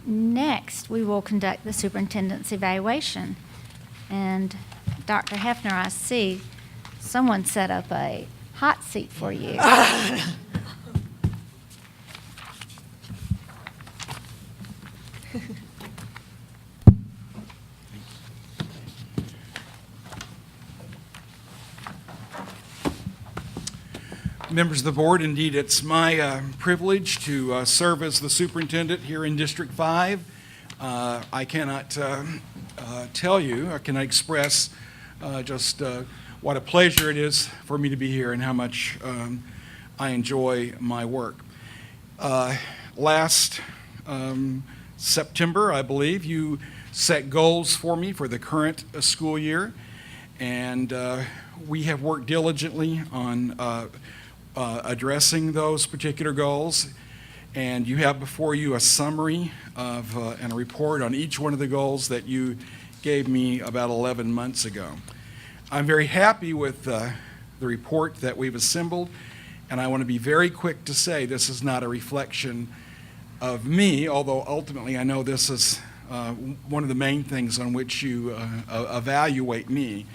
Next, we will conduct the superintendent's evaluation. And Dr. Hefner, I see someone set up a hot seat for you. Members of the board, indeed, it's my privilege to serve as the superintendent here in District 5. I cannot tell you, I cannot express just what a pleasure it is for me to be here and how much I enjoy my work. Last September, I believe, you set goals for me for the current school year, and we have worked diligently on addressing those particular goals, and you have before you a summary of and a report on each one of the goals that you gave me about 11 months ago. I'm very happy with the report that we've assembled, and I want to be very quick to say this is not a reflection of me, although ultimately I know this is one of the main things on which you evaluate me.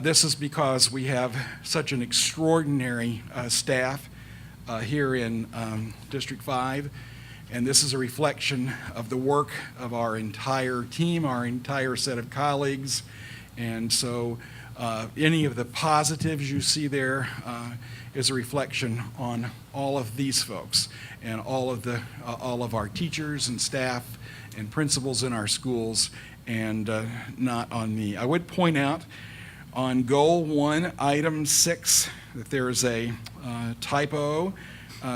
This is because we have such an extraordinary staff here in District 5, and this is a reflection of the work of our entire team, our entire set of colleagues, and so any of the positives you see there is a reflection on all of these folks and all of our teachers and staff and principals in our schools, and not on me. I would point out on Goal 1, Item 6, that there is a typo.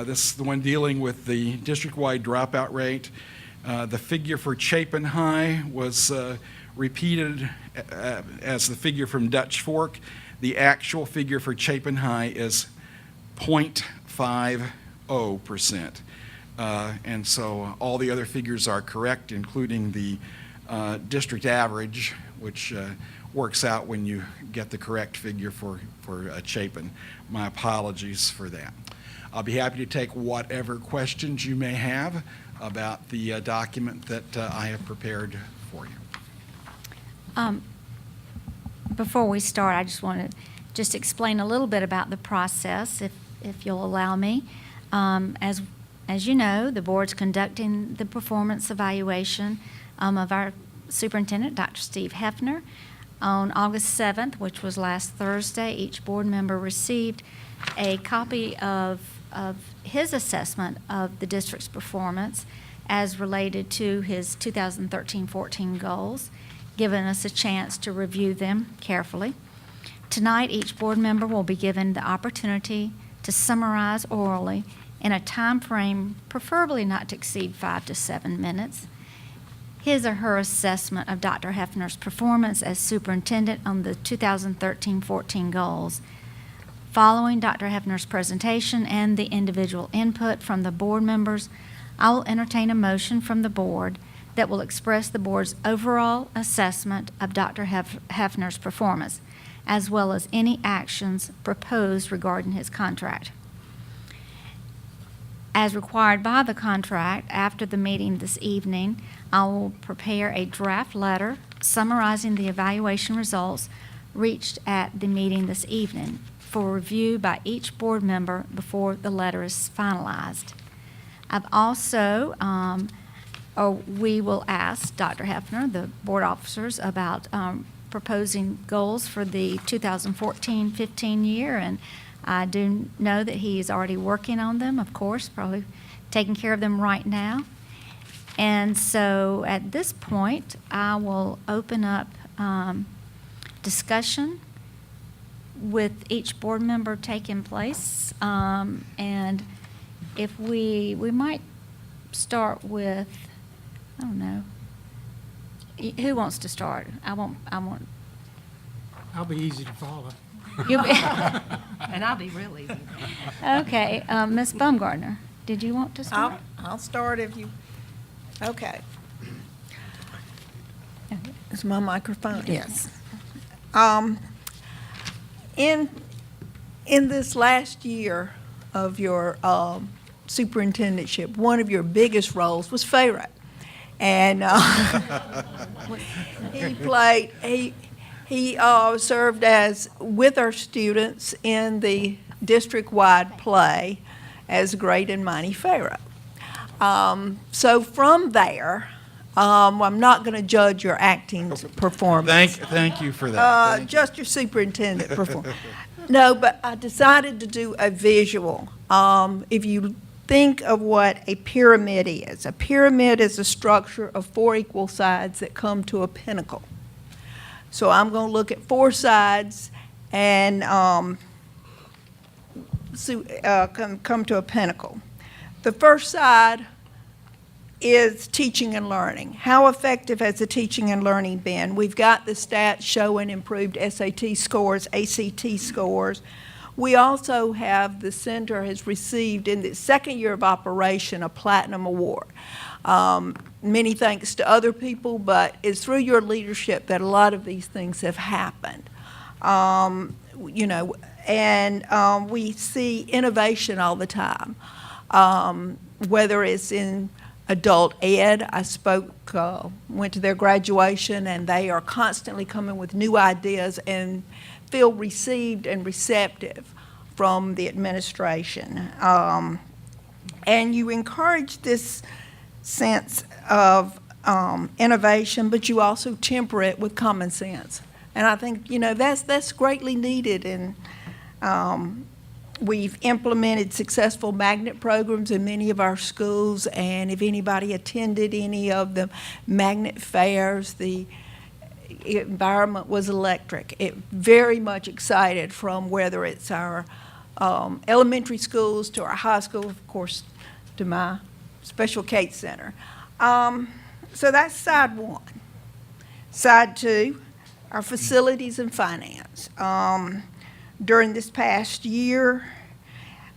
This is the one dealing with the district-wide dropout rate. The figure for Chapin High was repeated as the figure from Dutch Fork. The actual figure for Chapin High is 0.50%. And so all the other figures are correct, including the district average, which works out when you get the correct figure for Chapin. My apologies for that. I'll be happy to take whatever questions you may have about the document that I have prepared for you. Before we start, I just want to just explain a little bit about the process, if you'll allow me. As you know, the board's conducting the performance evaluation of our superintendent, Dr. Steve Hefner. On August 7th, which was last Thursday, each board member received a copy of his assessment of the district's performance as related to his 2013-14 goals, giving us a chance to review them carefully. Tonight, each board member will be given the opportunity to summarize orally in a time frame preferably not to exceed 5 to 7 minutes his or her assessment of Dr. Hefner's performance as superintendent on the 2013-14 goals. Following Dr. Hefner's presentation and the individual input from the board members, I will entertain a motion from the board that will express the board's overall assessment of Dr. Hefner's performance, as well as any actions proposed regarding his contract. As required by the contract, after the meeting this evening, I will prepare a draft letter summarizing the evaluation results reached at the meeting this evening for review by each board member before the letter is finalized. I've also, we will ask Dr. Hefner, the board officers, about proposing goals for the 2014-15 year, and I do know that he is already working on them, of course, probably taking care of them right now. And so at this point, I will open up discussion with each board member taking place. And if we might start with, I don't know, who wants to start? I won't. I'll be easy to follow. You'll be And I'll be real easy. okay, Ms. Baumgartner, did you want to start? I'll start if you, okay. Is my microphone? Yes. In this last year of your superintendentship, one of your biggest roles was FARAT. And he served as, with our students in the district-wide play as Great and Mighty Pharaoh. So from there, I'm not going to judge your acting performance. Thank you for that. Thank you. Just your superintendent performance. No, but I decided to do a visual. If you think of what a pyramid is a structure of 4 equal sides that come to a pinnacle. So I'm going to look at 4 sides and come to a pinnacle. The first side is teaching and learning. How effective has the teaching and learning been? We've got the stats showing improved SAT scores, ACT scores. We also have, the center has received in its 2nd year of operation a platinum award. Many thanks to other people, but it's through your leadership that a lot of these things have happened. We see innovation all the time, whether it's in adult ed. I went to their graduation, and they are constantly coming with new ideas and feel received and receptive from the administration. And you encourage this sense of innovation, but you also temper it with common sense. And I think, that's greatly needed. And we've implemented successful magnet programs in many of our schools, and if anybody attended any of the magnet fairs, the environment was electric. It very much excited, from whether it's our elementary schools to our high school, of course, to my Special K Center. So that's side 1. Side 2, our facilities and finance. During this past year,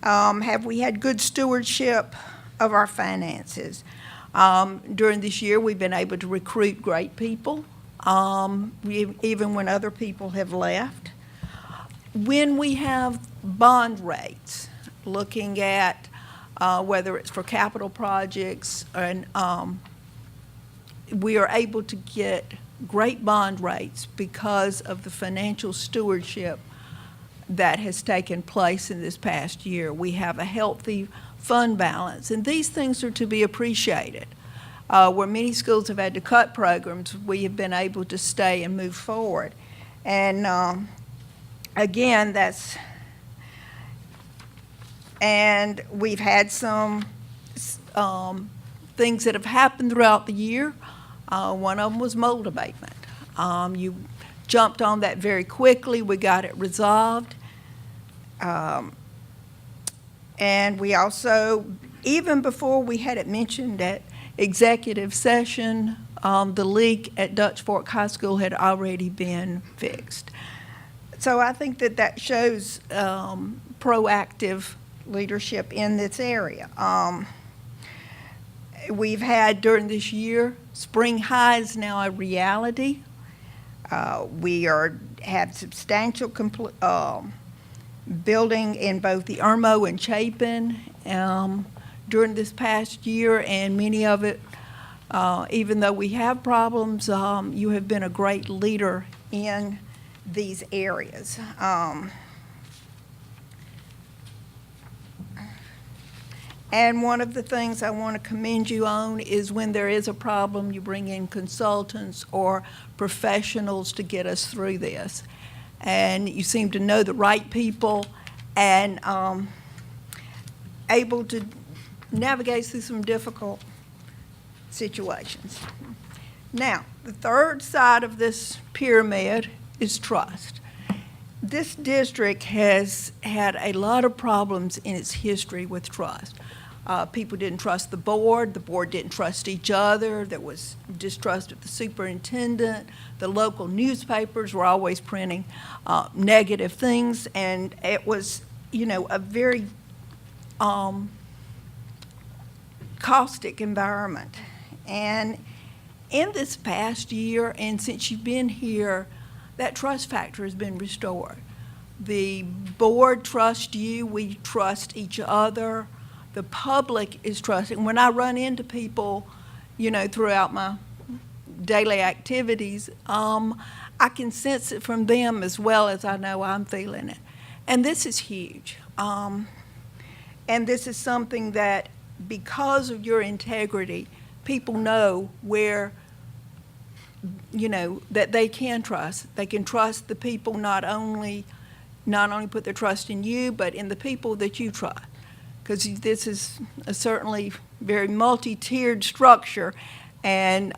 have we had good stewardship of our finances? During this year, we've been able to recruit great people, even when other people have left. When we have bond rates, looking at whether it's for capital projects, and we are able to get great bond rates because of the financial stewardship that has taken place in this past year. We have a healthy fund balance, and these things are to be appreciated. Where many schools have had to cut programs, we have been able to stay and move forward. And again, and we've had some things that have happened throughout the year. One of them was mold abatement. You jumped on that very quickly. We got it resolved. And we also, even before we had it mentioned at executive session, the leak at Dutch Fork High School had already been fixed. So I think that shows proactive leadership in this area. We've had, during this year, Spring High is now a reality. We have substantial building in both the Irmo and Chapin during this past year, and many of it, even though we have problems, you have been a great leader in these areas. And one of the things I want to commend you on is when there is a problem, you bring in consultants or professionals to get us through this. And you seem to know the right people and able to navigate through some difficult situations. Now, the third side of this pyramid is trust. This district has had a lot of problems in its history with trust. People didn't trust the board didn't trust each other, there was distrust of the superintendent, the local newspapers were always printing negative things, and it was, a very caustic environment. And in this past year, and since you've been here, that trust factor has been restored. The board trusts you, we trust each other. The public is trusting. When I run into people throughout my daily activities, I can sense it from them as well as I know I'm feeling it. And this is huge. And this is something that, because of your integrity, people know where, that they can trust. They can trust the people, not only put their trust in you, but in the people that you trust. Because this is a certainly very multi-tiered structure, and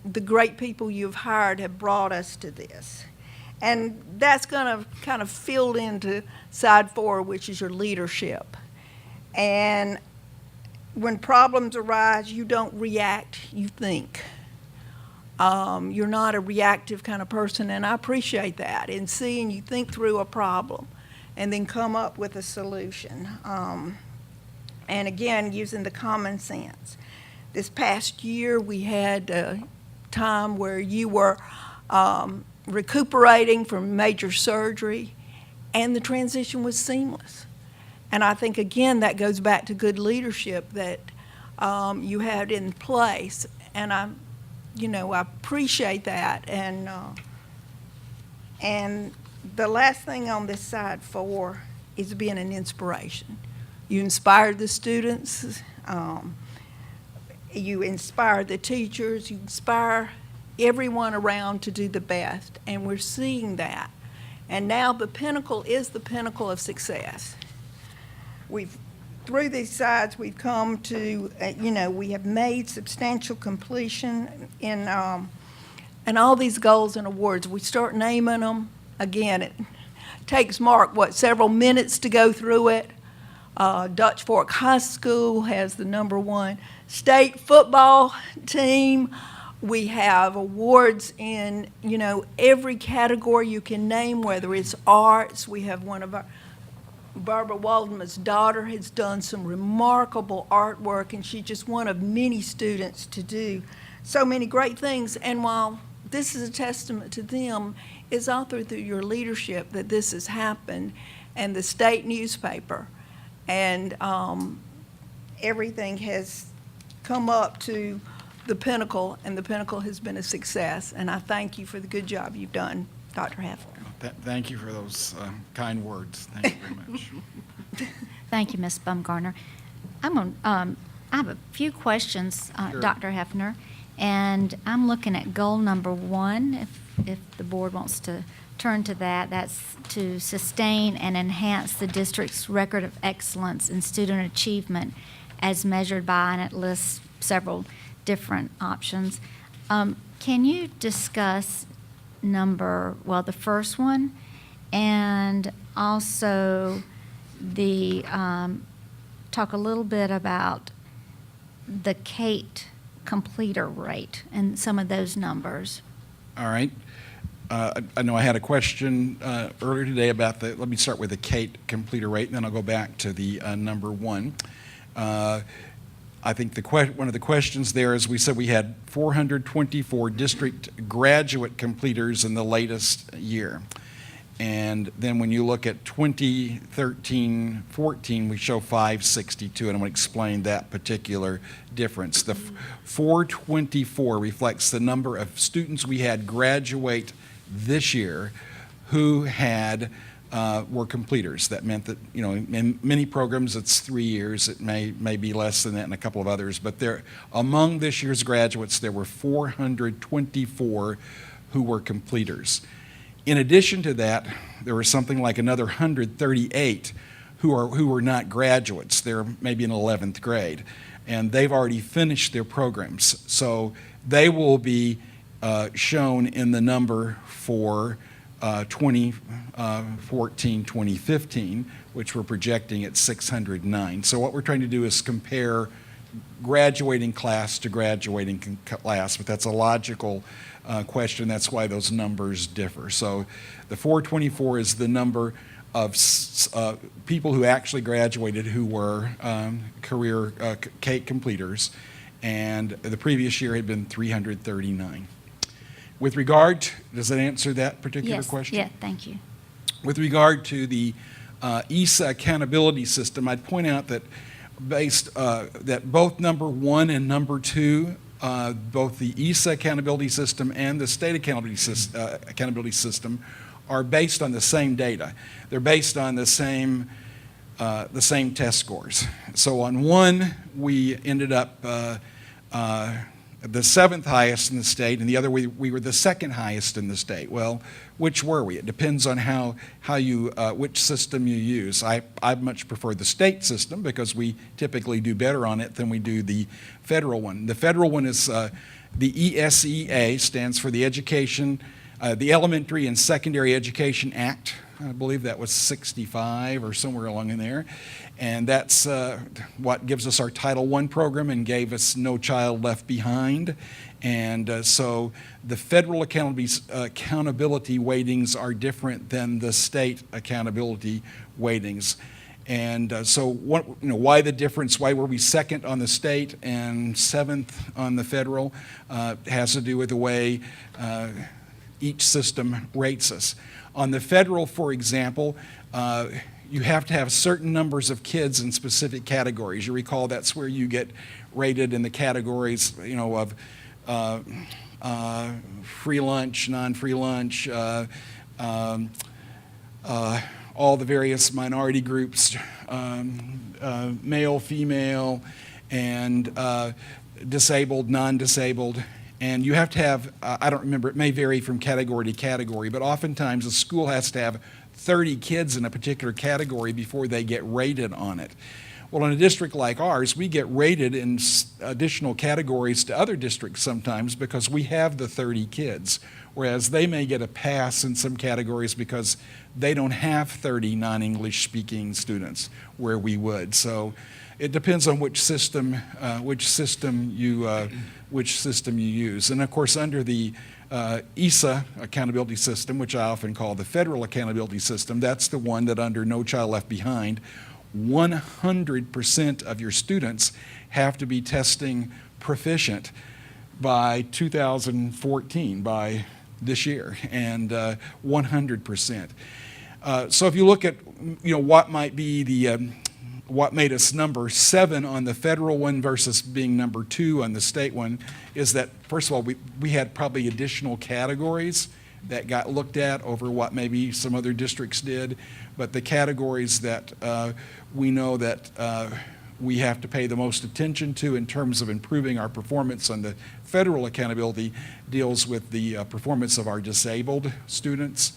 the great people you've hired have brought us to this. And that's going to kind of fill into side 4, which is your leadership. And when problems arise, you don't react, you think. You're not a reactive kind of person, and I appreciate that, in seeing you think through a problem and then come up with a solution. And again, using the common sense. This past year, we had a time where you were recuperating from major surgery, and the transition was seamless. And I think, again, that goes back to good leadership that you had in place. And I appreciate that. And the last thing on this side 4 is being an inspiration. You inspired the students, you inspire the teachers, you inspire everyone around to do the best, and we're seeing that. And now the pinnacle is the pinnacle of success. Through these sides, we've come to, we have made substantial completion in all these goals and awards. We start naming them. Again, it takes Mark, several minutes to go through it. Dutch Fork High School has the #1 state football team. We have awards in, every category you can name, whether it's arts. We have Barbara Waldman's daughter has done some remarkable artwork, and she's just one of many students to do so many great things. And while this is a testament to them, it's all through your leadership that this has happened, and the state newspaper. And everything has come up to the pinnacle, and the pinnacle has been a success. And I thank you for the good job you've done, Dr. Heffler. Thank you for those kind words. Thank you very much. Thank you, Ms. Bumgarner. I have a few questions, Sure. Dr. Heffner, and I'm looking at goal #1, if the board wants to turn to that. That's to sustain and enhance the district's record of excellence in student achievement as measured by, and it lists several different options. Can you discuss the first one, and also talk a little bit about the CATE completer rate and some of those numbers? All right. I know I had a question earlier today about let me start with the CATE completer rate, and then I'll go back to the #1. I think one of the questions there is, we said we had 424 district graduate completers in the latest year. And then when you look at 2013-14, we show 562, and I'm going to explain that particular difference. The 424 reflects the number of students we had graduate this year who were completers. That meant that, in many programs it's 3 years. It may be less than that in a couple of others. But among this year's graduates, there were 424 who were completers. In addition to that, there were something like another 138 who were not graduates. They're maybe in 11th grade, and they've already finished their programs. So they will be shown in the number for 2014-2015, which we're projecting at 609. So what we're trying to do is compare graduating class to graduating class, but that's a logical question. That's why those numbers differ. So the 424 is the number of people who actually graduated who were career CATE completers, and the previous year had been 339. With regard, does that answer that particular question? Yes, thank you. With regard to the ESA accountability system, I'd point out that that both #1 and #2 both the ESA accountability system and the state accountability system are based on the same data. They're based on the same test scores. So on one, we ended up the seventh highest in the state, and the other we were the second highest in the state. Well, which were we? It depends on which system you use. I much prefer the state system because we typically do better on it than we do the federal one. The federal one is the ESEA, stands for the Elementary and Secondary Education Act. I believe that was 65 or somewhere along in there. And that's what gives us our Title I program and gave us No Child Left Behind. And so the federal accountability weightings are different than the state accountability weightings. And so why the difference? Why were we second on the state and seventh on the federal? Has to do with the way each system rates us. On the federal, for example, you have to have certain numbers of kids in specific categories. You recall that's where you get rated in the categories, of free lunch, non-free lunch, all the various minority groups, male, female, and disabled, non-disabled. And you have to have, I don't remember, it may vary from category to category, but oftentimes a school has to have 30 kids in a particular category before they get rated on it. Well, in a district like ours, we get rated in additional categories to other districts sometimes because we have the 30 kids, whereas they may get a pass in some categories because they don't have 30 non-English speaking students where we would. So it depends on which system you use. And of course, under the ESA accountability system, which I often call the federal accountability system, that's the one that under No Child Left Behind, 100% of your students have to be testing proficient by 2014, by this year, and 100%. So if you look at what might be what made us number 7 on the federal one versus being number 2 on the state one is that, first of all, we had probably additional categories that got looked at over what maybe some other districts did, but the categories that we know that we have to pay the most attention to in terms of improving our performance on the federal accountability deals with the performance of our disabled students.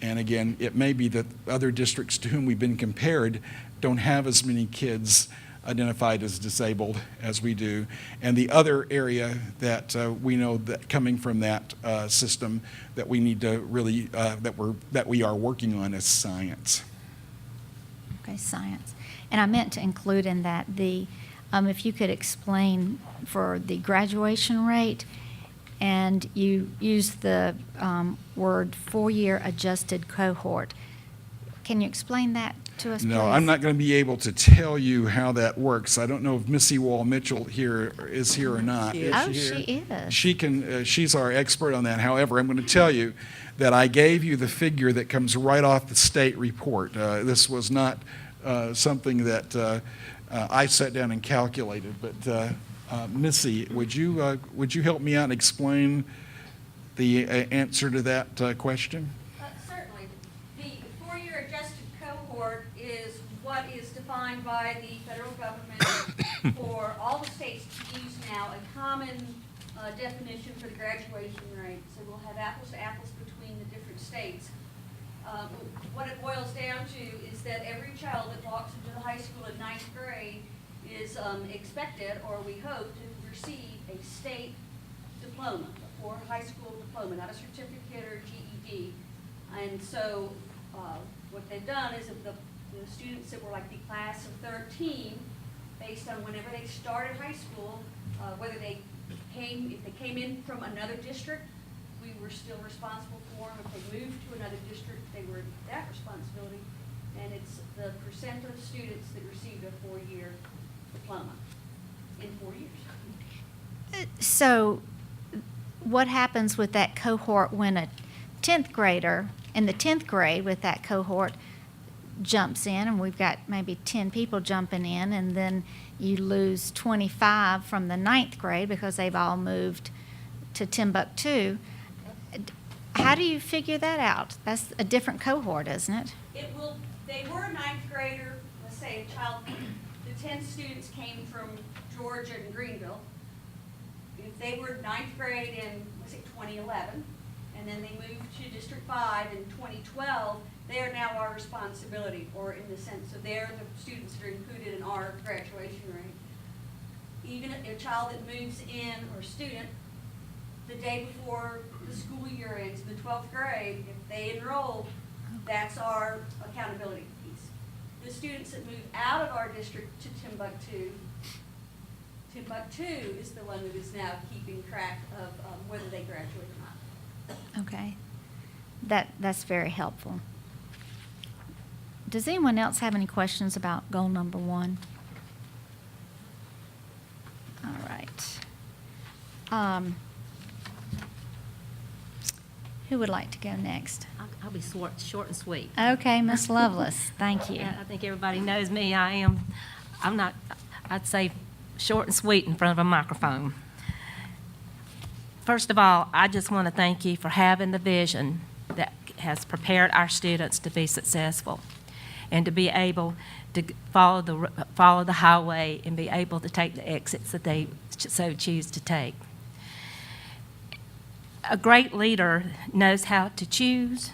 And again, it may be that other districts to whom we've been compared don't have as many kids identified as disabled as we do. And the other area that we know that coming from that system that we need to really, that we are working on is science. Okay, science. And I meant to include in that if you could explain for the graduation rate, and you use the word 4-year adjusted cohort. Can you explain that to us, please? No, I'm not going to be able to tell you how that works. I don't know if Missy Wall-Mitchell is here or not. Oh, here? she is. She can. She's our expert on that. However, I'm going to tell you that I gave you the figure that comes right off the state report. This was not something that I sat down and calculated, but Missy, would you help me out and explain the answer to that question? Certainly. The 4-year adjusted cohort is what is defined by the federal government for all the states to use now, a common definition for the graduation rate. So we'll have apples to apples between the different states. What it boils down to is that every child that walks into the high school in 9th grade is expected, or we hope, to receive a state diploma, or high school diploma, not a certificate or GED. And so what they've done is if the students that were like the class of 13, based on whenever they started high school, whether if they came in from another district, we were still responsible for them. If they moved to another district, they were that responsibility. And it's the percent of students that received a 4-year diploma in 4 years. So what happens with that cohort when a 10th grader in the 10th grade with that cohort, jumps in, and we've got maybe 10 people jumping in, and then you lose 25 from the 9th grade because they've all moved to Timbuktu. How do you figure that out? That's a different cohort, isn't it? They were a 9th grader, let's say a child, the 10 students came from Georgia and Greenville. If they were 9th grade in, let's say 2011, and then they moved to District 5 in 2012, they are now our responsibility, or in the sense of they're the students that are included in our graduation rate. Even a child that moves in, or student, the day before the school year ends, the 12th grade, if they enroll, that's our accountability piece. The students that move out of our district to Timbuktu, Timbuktu is the one that is now keeping track of whether they graduate or not. Okay. That's very helpful. Does anyone else have any questions about goal number 1? All right. Who would like to go next? I'll be short and sweet. Okay, Miss Lovelace, thank you. I think everybody knows me. I'm not, I'd say short and sweet in front of a microphone. First of all, I just want to thank you for having the vision that has prepared our students to be successful and to be able to follow the highway and be able to take the exits that they so choose to take. A great leader knows how to choose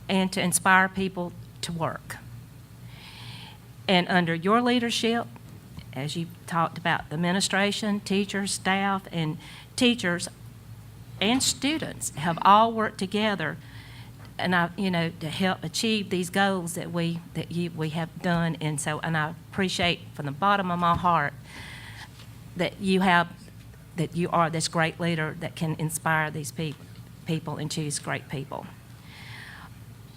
and to inspire people to work. And under your leadership, as you talked about, the administration, teachers, staff, and teachers and students have all worked together and to help achieve these goals that we have done. And I appreciate from the bottom of my heart that you are this great leader that can inspire these people and choose great people.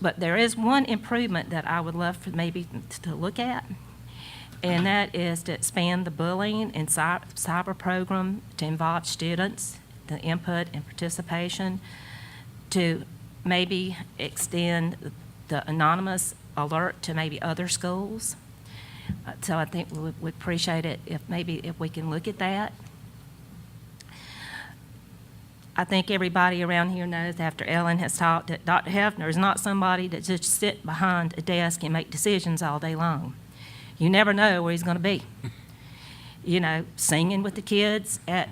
But there is one improvement that I would love for maybe to look at, and that is to expand the bullying and cyber program to involve students, the input and participation, to maybe extend the anonymous alert to maybe other schools. So I think we would appreciate it if we can look at that. I think everybody around here knows after Ellen has talked that Dr. Hefner is not somebody that just sit behind a desk and make decisions all day long. You never know where he's going to be. Singing with the kids at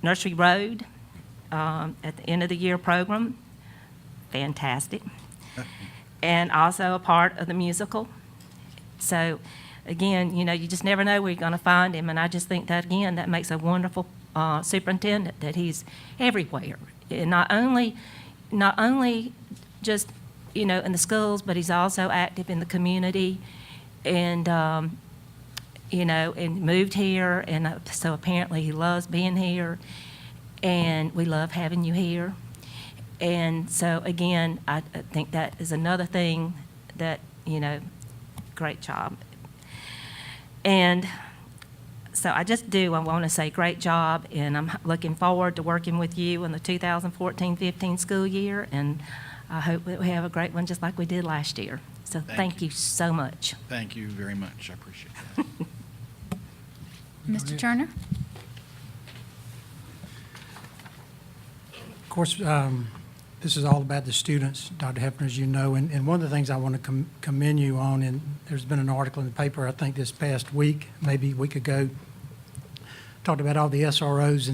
Nursery Road at the end of the year program, fantastic. And also a part of the musical. So again, you just never know where you're going to find him, and I just think that, again, that makes a wonderful superintendent, that he's everywhere. And not only just, in the schools, but he's also active in the community, and, and moved here, and so apparently he loves being here, and we love having you here. And so, again, I think that is another thing that, great job. And so I want to say great job, and I'm looking forward to working with you in the 2014-15 school year, and I hope that we have a great one just like we did last year. So thank you so much. Thank you very much. I appreciate that. Mr. Turner? Of course, this is all about the students, Dr. Hefner, as you know, and one of the things I want to commend you on, and there's been an article in the paper, I think this past week, maybe a week ago, talked about all the SROs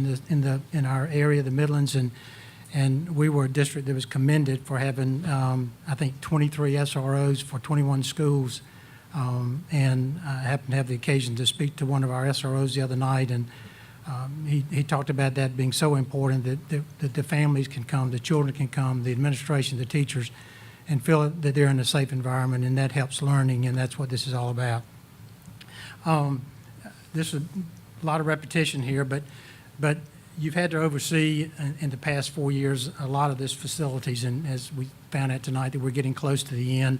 in our area, the Midlands, and we were a district that was commended for having, I think, 23 SROs for 21 schools. And I happened to have the occasion to speak to one of our SROs the other night, and he talked about that being so important that the families can come, the children can come, the administration, the teachers, and feel that they're in a safe environment, and that helps learning, and that's what this is all about. This is a lot of repetition here, but you've had to oversee in the past 4 years a lot of these facilities, and as we found out tonight that we're getting close to the end.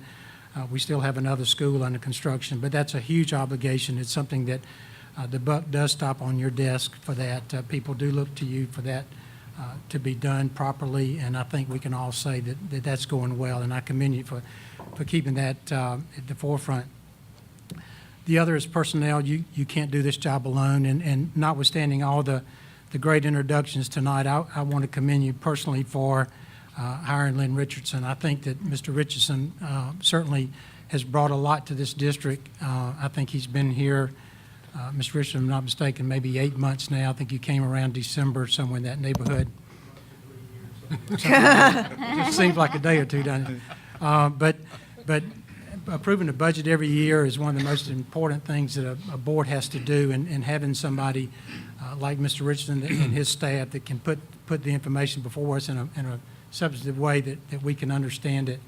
We still have another school under construction, but that's a huge obligation. It's something that the buck does stop on your desk for that. People do look to you for that to be done properly, and I think we can all say that that's going well, and I commend you for keeping that at the forefront. The other is personnel. You can't do this job alone, and notwithstanding all the great introductions tonight, I want to commend you personally for hiring Lynn Richardson. I think that Mr. Richardson certainly has brought a lot to this district. I think he's been here, Mr. Richardson, if I'm not mistaken, maybe 8 months now. I think you came around December, somewhere in that neighborhood. It seems like a day or two, doesn't it? But approving the budget every year is one of the most important things that a board has to do, and having somebody like Mr. Richardson and his staff that can put the information before us in a substantive way that we can understand it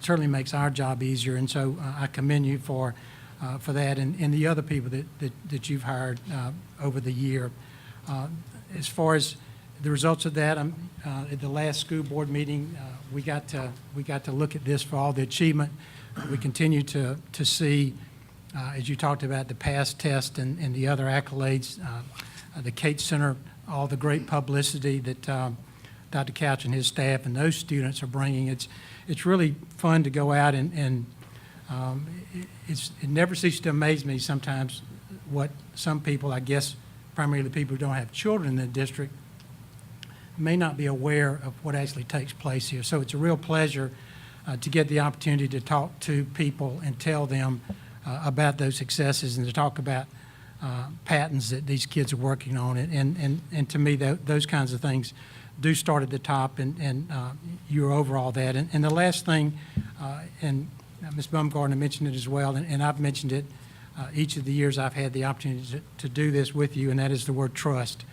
certainly makes our job easier. And so I commend you for that, and the other people that you've hired over the year. As far as the results of that, at the last school board meeting, we got to look at this for all the achievement. We continue to see, as you talked about, the PASS test and the other accolades, the Cates Center, all the great publicity that Dr. Couch and his staff and those students are bringing. It's really fun to go out and it never ceases to amaze me sometimes what some people, I guess primarily the people who don't have children in the district, may not be aware of what actually takes place here. So it's a real pleasure to get the opportunity to talk to people and tell them about those successes, and to talk about patents that these kids are working on. And to me, those kinds of things do start at the top, and you're over all that. And the last thing, and Ms. Baumgartner mentioned it as well, and I've mentioned it each of the years I've had the opportunity to do this with you, and that is the word trust.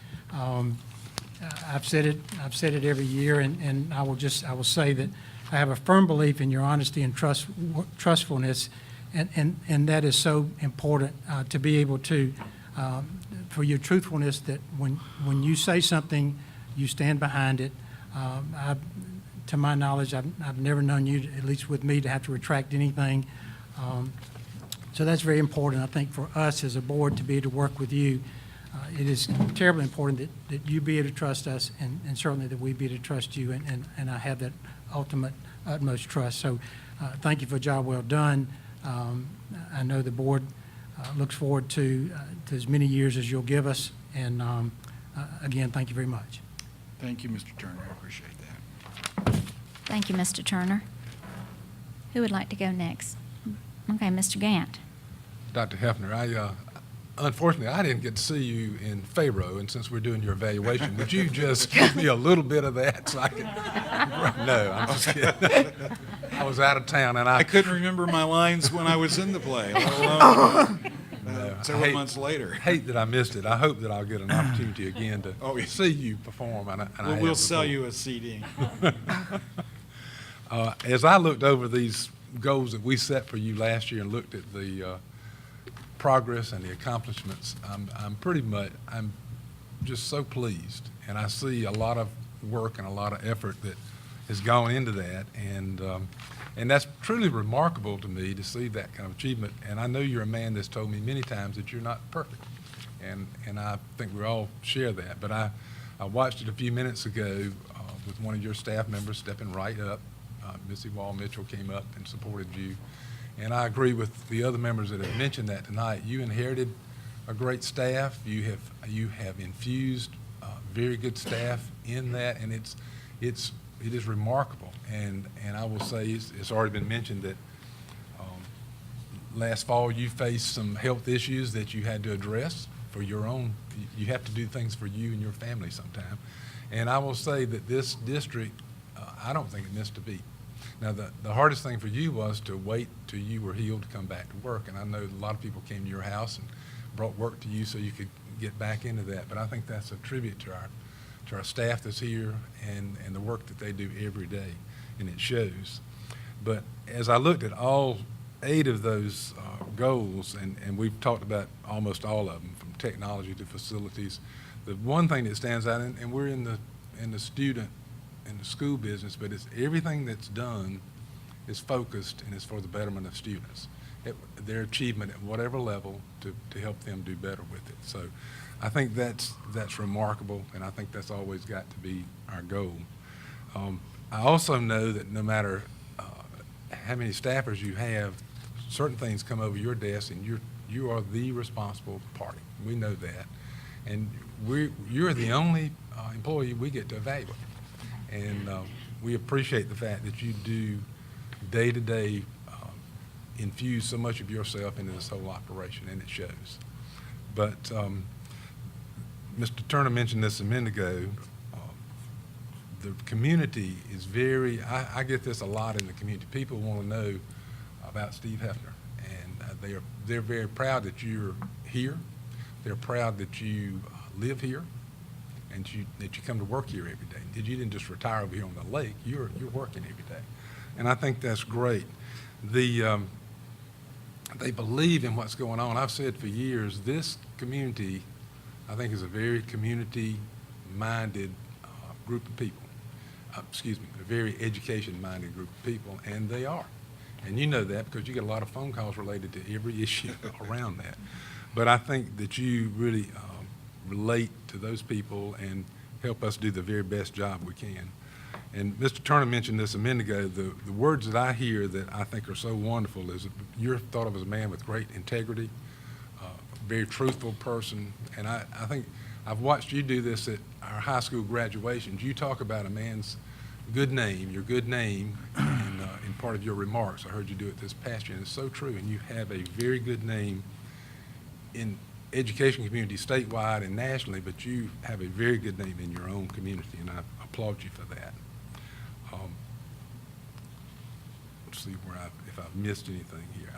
I've said it every year, and I will say that I have a firm belief in your honesty and trustfulness, and that is so important to be able to, for your truthfulness, that when you say something, you stand behind it. To my knowledge, I've never known you, at least with me, to have to retract anything. So that's very important, I think, for us as a board to be able to work with you. It is terribly important that you be able to trust us, and certainly that we be able to trust you, and I have that utmost trust. So thank you for a job well done. I know the board looks forward to as many years as you'll give us, and again, thank you very much. Thank you, Mr. Turner. I appreciate that. Thank you, Mr. Turner. Who would like to go next? Okay, Mr. Gant. Dr. Hefner, unfortunately, I didn't get to see you in Fayro, and since we're doing your evaluation, would you just give me a little bit of that so I can? No, I'm just kidding. I was out of town, and I couldn't remember my lines when I was in the play, let alone several months later. hate that I missed it. I hope that I'll get an opportunity again to Oh, yeah. see you perform. And We'll sell you a CD. As I looked over these goals that we set for you last year and looked at the progress and the accomplishments, I'm just so pleased. And I see a lot of work and a lot of effort that has gone into that. And that's truly remarkable to me to see that kind of achievement. And I know you're a man that's told me many times that you're not perfect. And I think we all share that. But I watched it a few minutes ago with one of your staff members stepping right up. Missy Wall Mitchell came up and supported you. And I agree with the other members that have mentioned that tonight. You inherited a great staff. You have infused very good staff in that, and it is remarkable. And I will say it's already been mentioned that last fall you faced some health issues that you had to address for your own. You have to do things for you and your family sometime. And I will say that this district, I don't think it missed a beat. Now, the hardest thing for you was to wait till you were healed to come back to work. And I know a lot of people came to your house and brought work to you so you could get back into that. But I think that's a tribute to our staff that's here and the work that they do every day, and it shows. But as I looked at all 8 of those goals, and we've talked about almost all of them, from technology to facilities, the one thing that stands out, and we're in the school business, but it's everything that's done is focused and is for the betterment of students, their achievement at whatever level to help them do better with it. So I think that's remarkable, and I think that's always got to be our goal. I also know that no matter how many staffers you have, certain things come over your desk, and you are the responsible party. We know that, and you're the only employee we get to evaluate, and we appreciate the fact that you do day-to-day infuse so much of yourself into this whole operation, and it shows. But Mr. Turner mentioned this a minute ago. The community is I get this a lot in the community. People want to know about Steve Hefner, and they're very proud that you're here. They're proud that you live here, and that you come to work here every day. That you didn't just retire over here on the lake. You're working every day, and I think that's great. They believe in what's going on. I've said for years, this community, I think, is a very community-minded group of people. A very education-minded group of people, and they are. And you know that because you get a lot of phone calls related to every issue around that. But I think that you really relate to those people and help us do the very best job we can. And Mr. Turner mentioned this a minute ago. The words that I hear that I think are so wonderful is you're thought of as a man with great integrity, a very truthful person. And I think I've watched you do this at our high school graduations. You talk about a man's good name, your good name, in part of your remarks. I heard you do it this past year, and it's so true. And you have a very good name in education community statewide and nationally, but you have a very good name in your own community, and I applaud you for that. Let's see if I've missed anything here.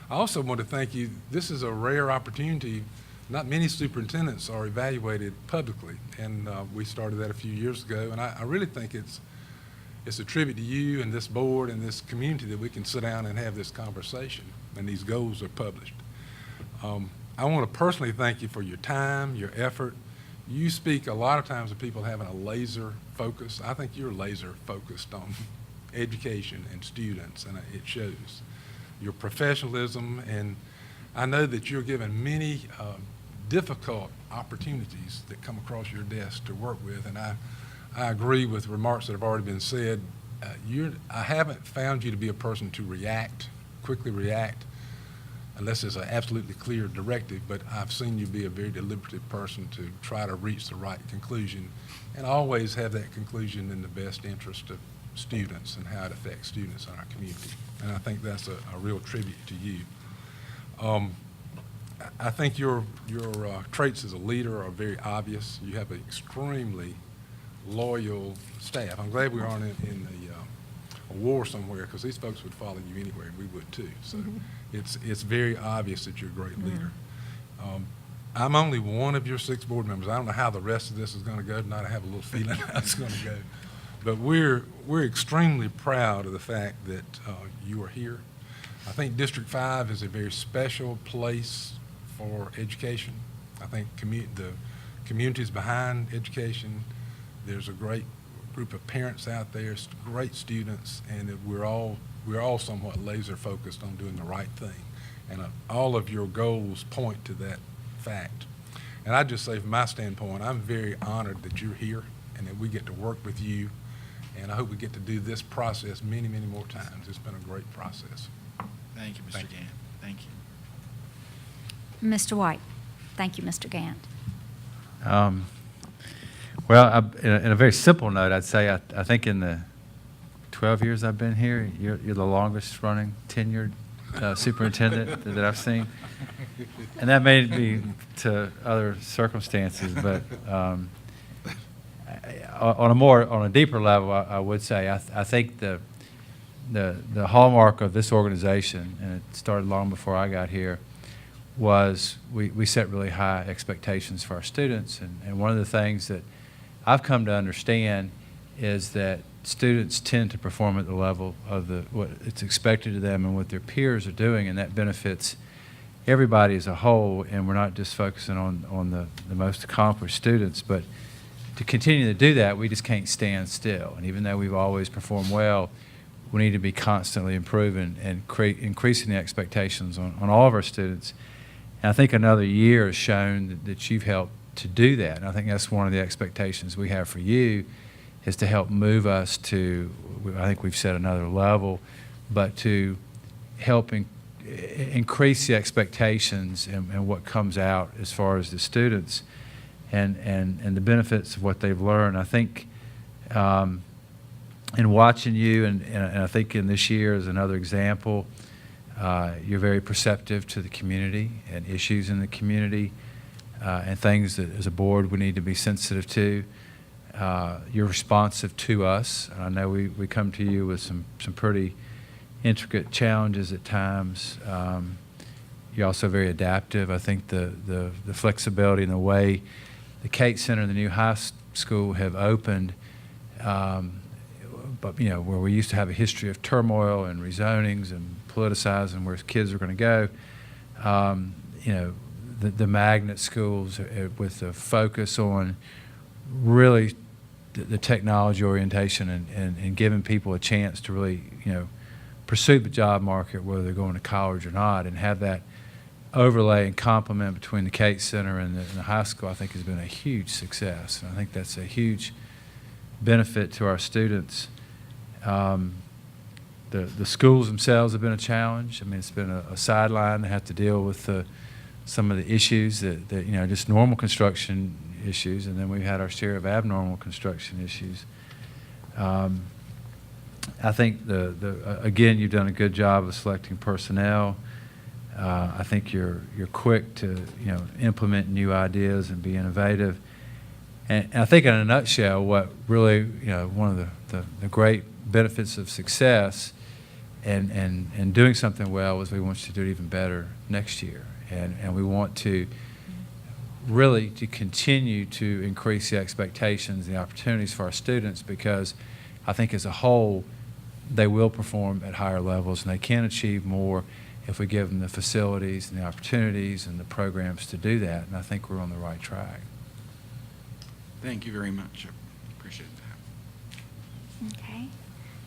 I also want to thank you. This is a rare opportunity. Not many superintendents are evaluated publicly, and we started that a few years ago, and I really think it's a tribute to you and this board and this community that we can sit down and have this conversation, and these goals are published. I want to personally thank you for your time, your effort. You speak a lot of times of people having a laser focus. I think you're laser focused on education and students, and it shows. Your professionalism, and I know that you're given many difficult opportunities that come across your desk to work with, and I agree with remarks that have already been said. I haven't found you to be a person to quickly react, unless there's an absolutely clear directive, but I've seen you be a very deliberative person to try to reach the right conclusion, and always have that conclusion in the best interest of students and how it affects students in our community. And I think that's a real tribute to you. I think your traits as a leader are very obvious. You have an extremely loyal staff. I'm glad we aren't in a war somewhere, because these folks would follow you anywhere, and we would too. So it's very obvious that you're a great leader. I'm only one of your 6 board members. I don't know how the rest of this is going to go tonight. I have a little feeling how it's going to go. But we're extremely proud of the fact that you are here. I think District 5 is a very special place for education. I think the community's behind education. There's a great group of parents out there, great students, and that we're all somewhat laser focused on doing the right thing. And all of your goals point to that fact. And I just say, from my standpoint, I'm very honored that you're here and that we get to work with you. And I hope we get to do this process many, many more times. It's been a great process. Thank you, Mr. Thank you. Gant. Thank you. Mr. White. Thank you, Mr. Gant. Well, in a very simple note, I'd say I think in the 12 years I've been here, you're the longest running tenured superintendent that I've seen. And that may be to other circumstances, but on a deeper level, I would say I think the hallmark of this organization, and it started long before I got here, was we set really high expectations for our students. And one of the things that I've come to understand is that students tend to perform at the level of what it's expected of them and what their peers are doing, and that benefits everybody as a whole. And we're not just focusing on the most accomplished students, but to continue to do that, we just can't stand still. And even though we've always performed well, we need to be constantly improving and increasing the expectations on all of our students. And I think another year has shown that you've helped to do that. And I think that's one of the expectations we have for you, is to help move us to, I think we've set another level, but to help increase the expectations and what comes out as far as the students and the benefits of what they've learned. I think in watching you, and I think in this year as another example, you're very perceptive to the community and issues in the community and things that as a board we need to be sensitive to. You're responsive to us. I know we come to you with some pretty intricate challenges at times. You're also very adaptive. I think the flexibility and the way the Cates Center and the new high school have opened, but where we used to have a history of turmoil and rezonings and politicizing where kids are going to go, the magnet schools with the focus on really the technology orientation and giving people a chance to really, pursue the job market, whether they're going to college or not, and have that overlay and complement between the Cates Center and the high school, I think has been a huge success. And I think that's a huge benefit to our students. The schools themselves have been a challenge. I mean, it's been a sideline to have to deal with some of the issues that just normal construction issues, and then we've had our share of abnormal construction issues. I think again, you've done a good job of selecting personnel. I think you're quick to implement new ideas and be innovative. And I think in a nutshell, what really one of the great benefits of success and doing something well is we want you to do it even better next year, and we want to really to continue to increase the expectations and the opportunities for our students, because I think as a whole they will perform at higher levels and they can achieve more if we give them the facilities and the opportunities and the programs to do that. And I think we're on the right track. Thank you very much. I appreciate that. Okay.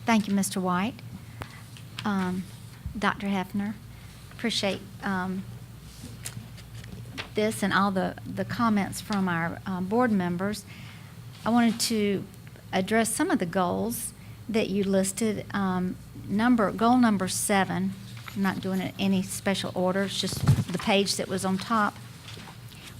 Thank you, Mr. White. Dr. Hefner, appreciate this and all the comments from our board members. I wanted to address some of the goals that you listed. Goal number 7, I'm not doing it in any special order, it's just the page that was on top,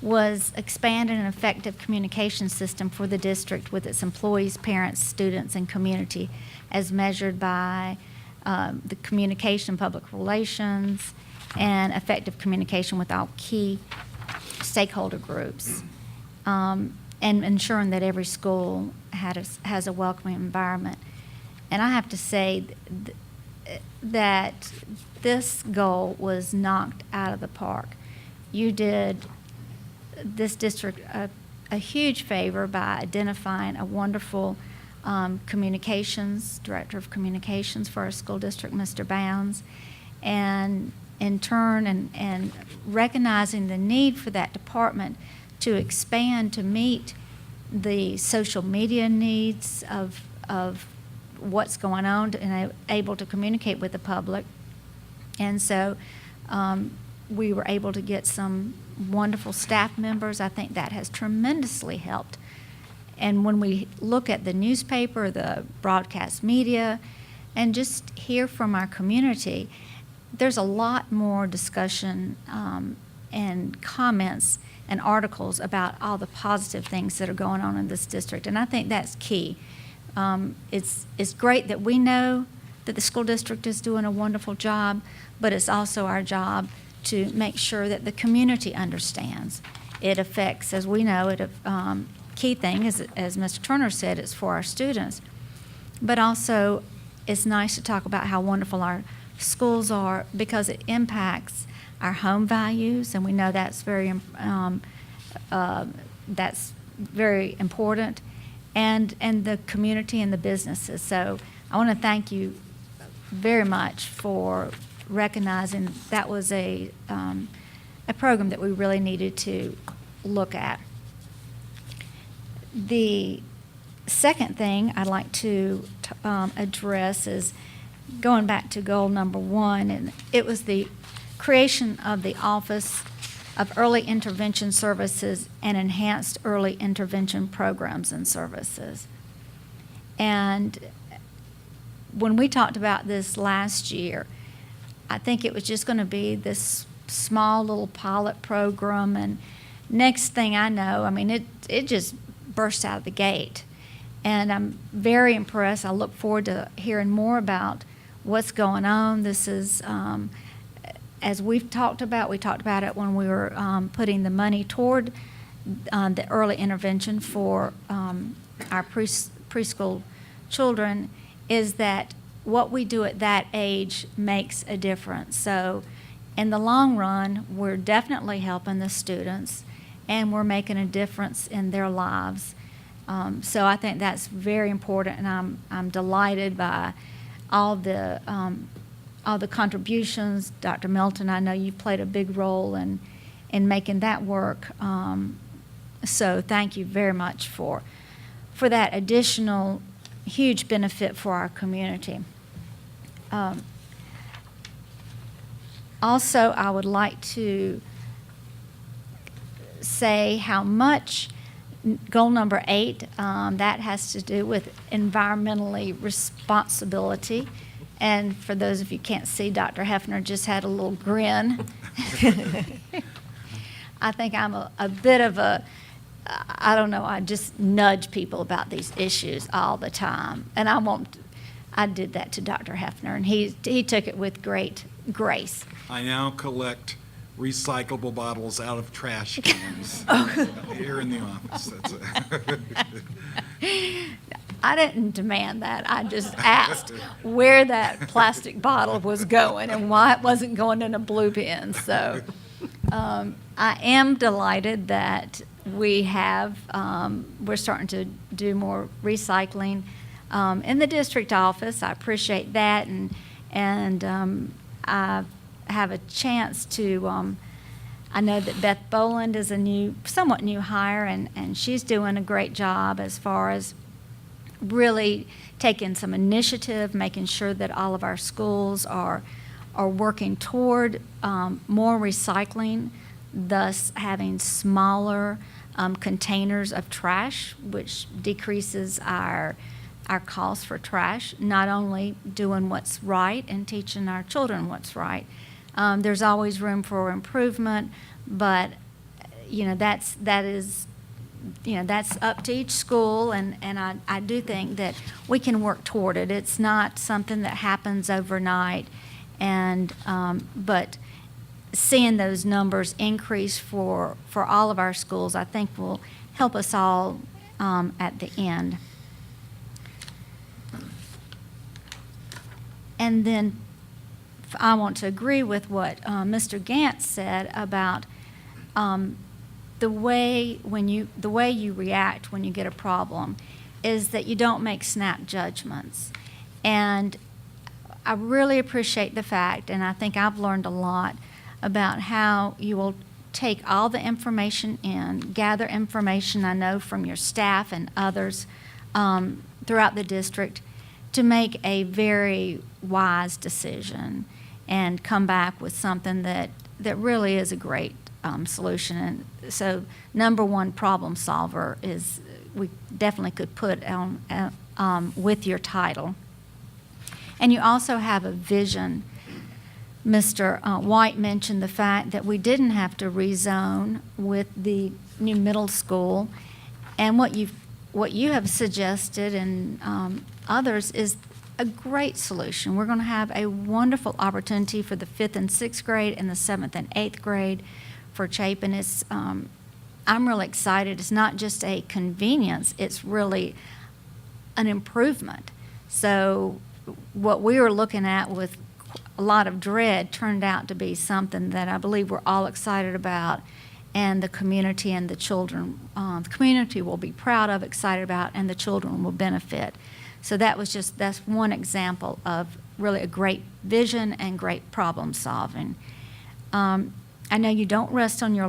was expand an effective communication system for the district with its employees, parents, students, and community, as measured by the communication, public relations, and effective communication with all key stakeholder groups, and ensuring that every school has a welcoming environment. And I have to say that this goal was knocked out of the park. You did this district a huge favor by identifying a wonderful communications, director of communications for our school district, Mr. Bounds, and in turn and recognizing the need for that department to expand to meet the social media needs of what's going on and able to communicate with the public. And so we were able to get some wonderful staff members. I think that has tremendously helped. And when we look at the newspaper, the broadcast media, and just hear from our community, there's a lot more discussion and comments and articles about all the positive things that are going on in this district. And I think that's key. It's great that we know that the school district is doing a wonderful job, but it's also our job to make sure that the community understands. It affects, as we know, key thing is, as Mr. Turner said, it's for our students. But also, it's nice to talk about how wonderful our schools are because it impacts our home values, and we know that's very important, and the community and the businesses. So I want to thank you very much for recognizing that was a program that we really needed to look at. The second thing I'd like to address is going back to goal number 1, and it was the creation of the Office of early intervention services and enhanced early intervention programs and services. And when we talked about this last year, I think it was just going to be this small little pilot program, and next thing I know, I mean, it just burst out of the gate. And I'm very impressed. I look forward to hearing more about what's going on. This is, as we talked about it when we were putting the money toward the early intervention for our preschool children, is that what we do at that age makes a difference. So in the long run, we're definitely helping the students, and we're making a difference in their lives. So I think that's very important, and I'm delighted by all the contributions. Dr. Milton, I know you played a big role in making that work. So thank you very much for that additional huge benefit for our community. Also, I would like to say how much goal number 8, that has to do with environmentally responsibility. And for those of you who can't see, Dr. Hefner just had a little grin. I think I'm a bit of a, I don't know, I just nudge people about these issues all the time. And I did that to Dr. Hefner, and he took it with great grace. I now collect recyclable bottles out of trash cans here in the office. I didn't demand that. I just asked where that plastic bottle was going and why it wasn't going in a blue bin. So I am delighted that we're starting to do more recycling in the district office. I appreciate that, and I have a chance to, I know that Beth Boland is a somewhat new hire, and she's doing a great job as far as really taking some initiative, making sure that all of our schools are working toward more recycling, thus having smaller containers of trash, which decreases our cost for trash, not only doing what's right and teaching our children what's right. There's always room for improvement, but that's up to each school, and I do think that we can work toward it. It's not something that happens overnight, and but seeing those numbers increase for all of our schools, I think will help us all at the end. And then I want to agree with what Mr. Gantz said about the way you react when you get a problem is that you don't make snap judgments. And I really appreciate the fact, and I think I've learned a lot about how you will take all the information in, gather information I know from your staff and others throughout the district to make a very wise decision and come back with something that really is a great solution. And so number one problem solver is, we definitely could put on with your title. And you also have a vision. Mr. White mentioned the fact that we didn't have to rezone with the new middle school. And what you have suggested and others is a great solution. We're going to have a wonderful opportunity for the 5th and 6th grade and the 7th and 8th grade for Chapin. I'm really excited. It's not just a convenience, it's really an improvement. So what we were looking at with a lot of dread turned out to be something that I believe we're all excited about, and the community and the children, the community will be proud of, excited about, and the children will benefit. So that's one example of really a great vision and great problem solving. I know you don't rest on your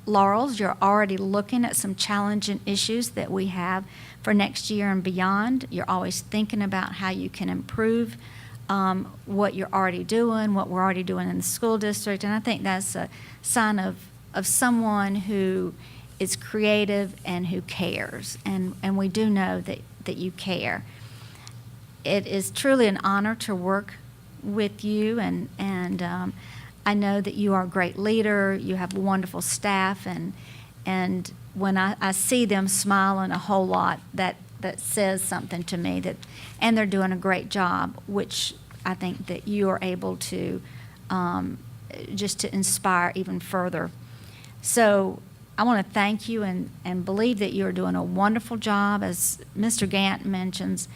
laurels. You're already looking at some challenging issues that we have for next year and beyond. You're always thinking about how you can improve what you're already doing, what we're already doing in the school district, and I think that's a sign of of someone who is creative and who cares, and we do know that you care. It is truly an honor to work with you, and I know that you are a great leader. You have a wonderful staff, and when I see them smiling a whole lot, that says something to me, and they're doing a great job, which I think that you are able to just to inspire even further. So I want to thank you and believe that you're doing a wonderful job. As Mr. Gant mentions,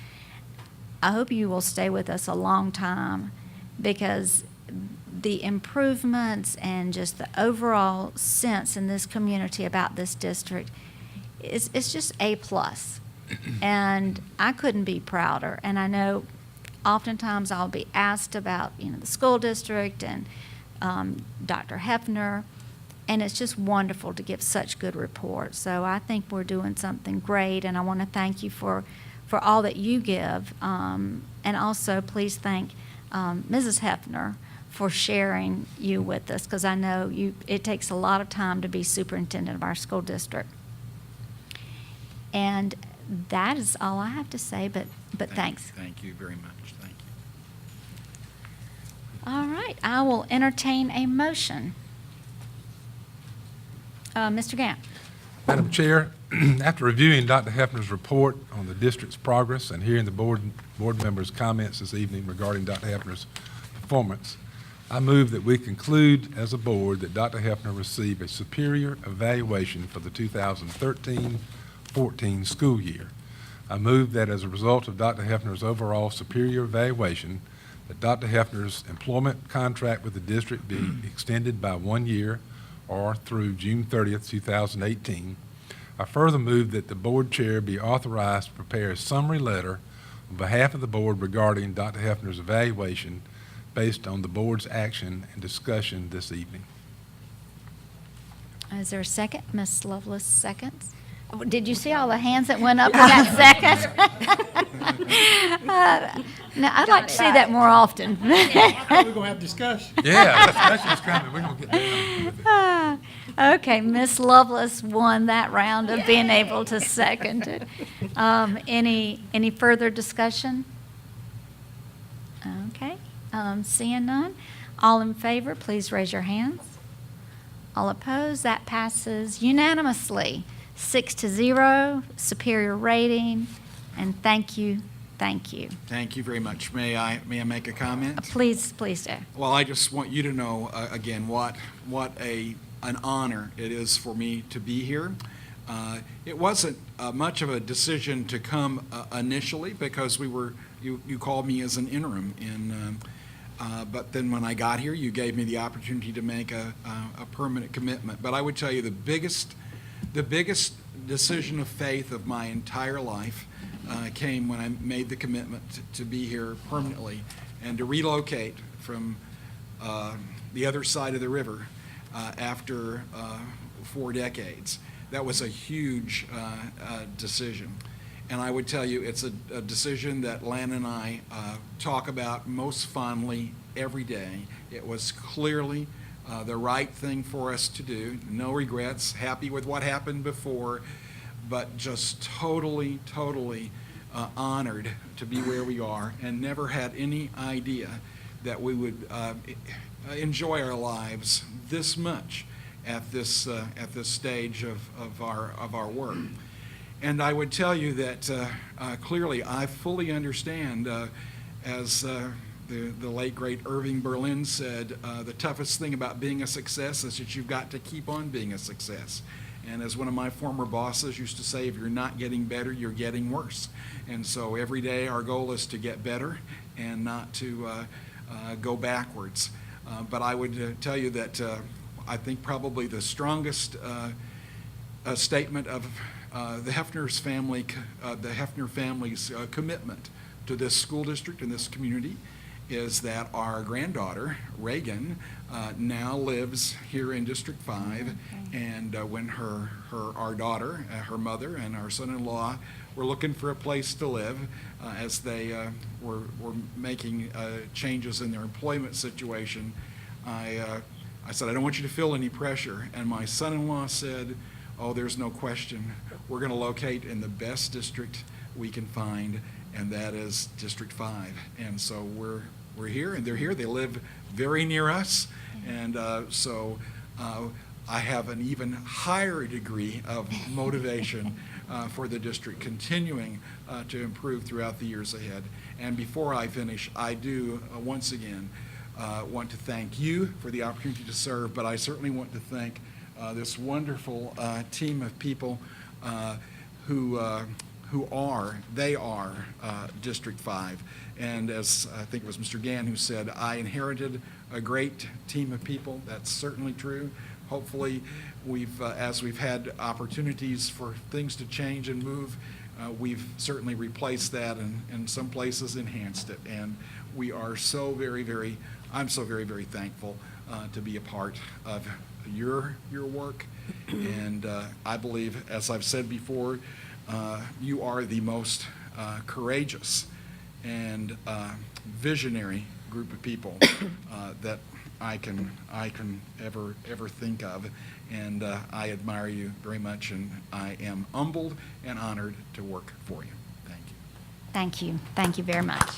I hope you will stay with us a long time, because the improvements and just the overall sense in this community about this district it's just A+. And I couldn't be prouder. And I know oftentimes I'll be asked about, the school district and Dr. Hefner, and it's just wonderful to give such good reports. So I think we're doing something great, and I want to thank you for all that you give. And also, please thank Mrs. Hefner for sharing you with us, because I know it takes a lot of time to be superintendent of our school district. And that is all I have to say, but thanks. Thank you very much. Thank you. All right, I will entertain a motion. Mr. Gant. Madam Chair, after reviewing Dr. Hefner's report on the district's progress and hearing the board members' comments this evening regarding Dr. Hefner's performance, I move that we conclude as a board that Dr. Hefner receive a superior evaluation for the 2013-14 school year. I move that as a result of Dr. Hefner's overall superior evaluation, that Dr. Hefner's employment contract with the district be extended by 1 year or through June 30th, 2018. I further move that the board chair be authorized to prepare a summary letter on behalf of the board regarding Dr. Hefner's evaluation based on the board's action and discussion this evening. Is there a second? Ms. Lovelace seconds. Did you see all the hands that went up in that second? Now, I'd like to see that more often. We're going to have discussion. Yeah, discussion's coming. We're going to get down with it. Okay, Ms. Lovelace won that round of being able to second it. Any further discussion? Okay, seeing none. All in favor, please raise your hands. All opposed, that passes unanimously. 6-0, superior rating, and thank you, thank you. Thank you very much. May I make a comment? Please do. Well, I just want you to know, again, what an honor it is for me to be here. It wasn't much of a decision to come initially, because you called me as an interim, but then when I got here, you gave me the opportunity to make a permanent commitment. But I would tell you the biggest decision of faith of my entire life came when I made the commitment to be here permanently and to relocate from the other side of the river after 4 decades. That was a huge decision. And I would tell you, it's a decision that Lan and I talk about most fondly every day. It was clearly the right thing for us to do. No regrets, happy with what happened before, but just totally honored to be where we are, and never had any idea that we would enjoy our lives this much at this stage of our work. And I would tell you that clearly I fully understand, as the late, great Irving Berlin said, the toughest thing about being a success is that you've got to keep on being a success. And as one of my former bosses used to say, if you're not getting better, you're getting worse. And so every day our goal is to get better and not to go backwards. But I would tell you that I think probably the strongest statement of the Hefner family's commitment to this school district and this community is that our granddaughter, Reagan, now lives here in District 5, and when our daughter, her mother, and our son-in-law were looking for a place to live as they were making changes in their employment situation, I I said, I don't want you to feel any pressure. And my son-in-law said, oh, there's no question. We're going to locate in the best district we can find, and that is District 5. And so we're here, and they're here. They live very near us. And so I have an even higher degree of motivation for the district continuing to improve throughout the years ahead. And before I finish, I do once again want to thank you for the opportunity to serve, but I certainly want to thank this wonderful team of people who are District 5. And as I think it was Mr. Gann who said, I inherited a great team of people. That's certainly true. Hopefully, as we've had opportunities for things to change and move, we've certainly replaced that and in some places enhanced it. And we are so very, I'm so very thankful to be a part of your work. And I believe, as I've said before, you are the most courageous and visionary group of people that I can ever think of, and I admire you very much, and I am humbled and honored to work for you. Thank you. Thank you. Thank you very much.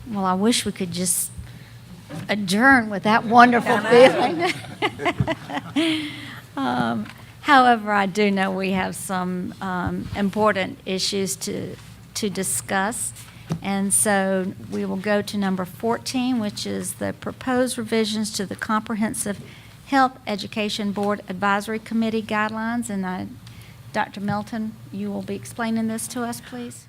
Well, I wish we could just adjourn with that wonderful feeling. However, I do know we have some important issues to discuss. And so we will go to number 14, which is the proposed revisions to the Comprehensive Health Education Board Advisory Committee guidelines. And Dr. Melton, you will be explaining this to us, please.